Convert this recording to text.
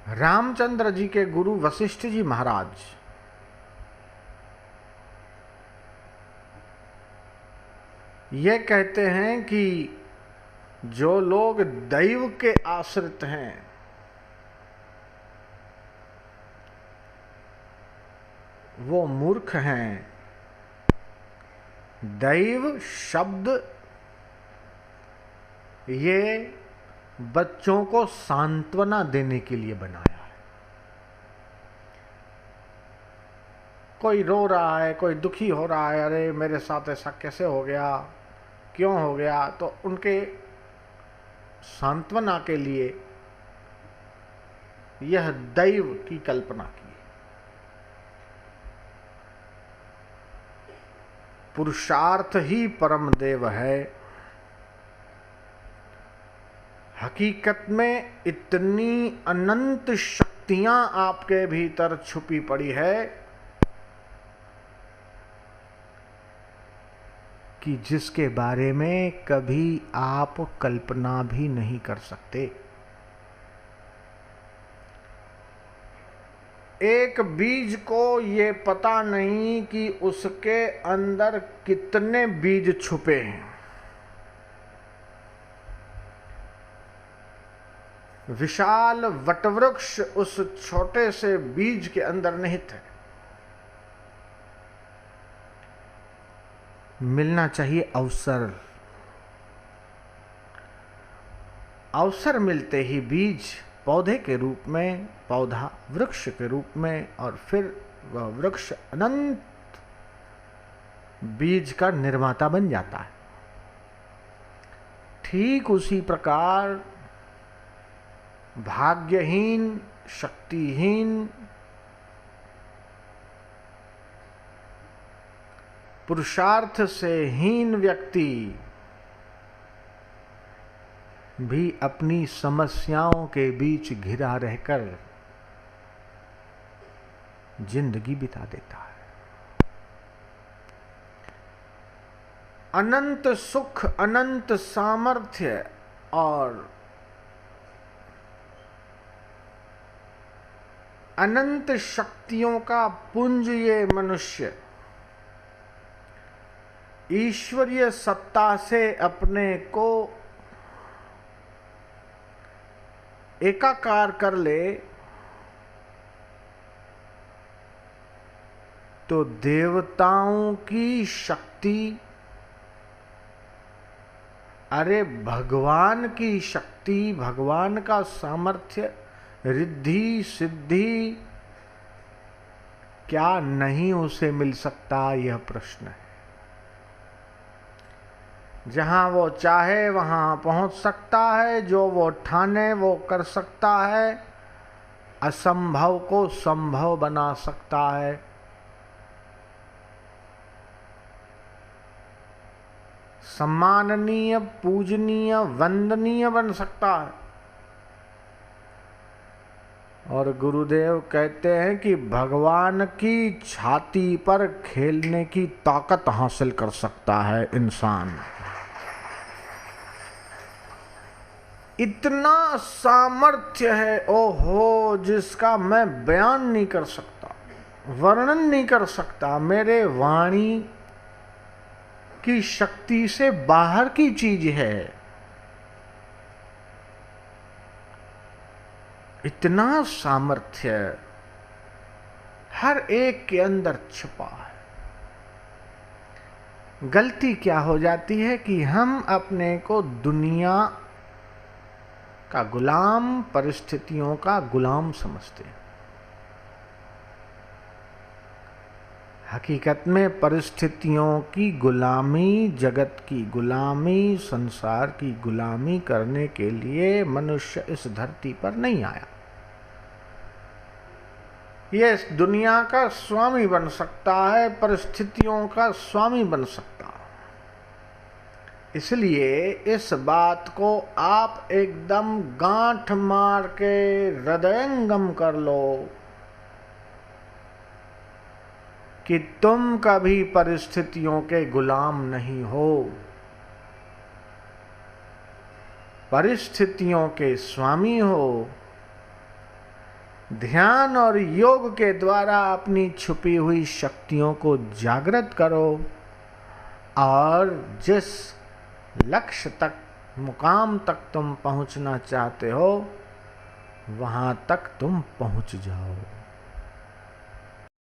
रामचंद्र जी के गुरु वशिष्ठ जी महाराज ये कहते हैं कि जो लोग दैव के आश्रित हैं वो मूर्ख हैं। दैव शब्द ये बच्चों को सांत्वना देने के लिए बनाया है। कोई रो रहा है, कोई दुखी हो रहा है, अरे मेरे साथ ऐसा कैसे हो गया, क्यों हो गया, तो उनके सांत्वना के लिए यह दैव की कल्पना की। पुरुषार्थ ही परम देव है। हकीकत में इतनी अनंत शक्तियां आपके भीतर छुपी पड़ी है कि जिसके बारे में कभी आप कल्पना भी नहीं कर सकते। एक बीज को ये पता नहीं कि उसके अंदर कितने बीज छुपे हैं। विशाल वटवृक्ष उस छोटे से बीज के अंदर निहित है। मिलना चाहिए अवसर। अवसर मिलते ही बीज पौधे के रूप में, पौधा वृक्ष के रूप में, और फिर वह वृक्ष अनंत बीज का निर्माता बन जाता है। ठीक उसी प्रकार भाग्यहीन, शक्तिहीन, पुरुषार्थ से हीन व्यक्ति भी अपनी समस्याओं के बीच घिरा रहकर जिंदगी बिता देता है। अनंत सुख, अनंत सामर्थ्य और अनंत शक्तियों का पुंज ये मनुष्य ईश्वरीय सत्ता से अपने को एकाकार कर ले तो देवताओं की शक्ति, अरे भगवान की शक्ति, भगवान का सामर्थ्य, रिद्धि सिद्धि क्या नहीं उसे मिल सकता, यह प्रश्न है। जहां वो चाहे वहां पहुंच सकता है, जो वो ठाने वो कर सकता है, असंभव को संभव बना सकता है। सम्माननीय, पूजनीय, वंदनीय बन सकता है। और गुरुदेव कहते हैं कि भगवान की छाती पर खेलने की ताकत हासिल कर सकता है इंसान। इतना सामर्थ्य है, ओहो, जिसका मैं बयान नहीं कर सकता, वर्णन नहीं कर सकता। मेरे वाणी की शक्ति से बाहर की चीज है। इतना सामर्थ्य हर एक के अंदर छुपा है। गलती क्या हो जाती है कि हम अपने को दुनिया का गुलाम, परिस्थितियों का गुलाम समझते हैं। हकीकत में परिस्थितियों की गुलामी, जगत की गुलामी, संसार की गुलामी करने के लिए मनुष्य इस धरती पर नहीं आया। ये इस दुनिया का स्वामी बन सकता है, परिस्थितियों का स्वामी बन सकता है। इसलिए इस बात को आप एकदम गांठ मार के हृदयंगम कर लो कि तुम कभी परिस्थितियों के गुलाम नहीं हो, परिस्थितियों के स्वामी हो। ध्यान और योग के द्वारा अपनी छुपी हुई शक्तियों को जागृत करो और जिस लक्ष्य तक, मुकाम तक तुम पहुंचना चाहते हो, वहां तक तुम पहुंच जाओ।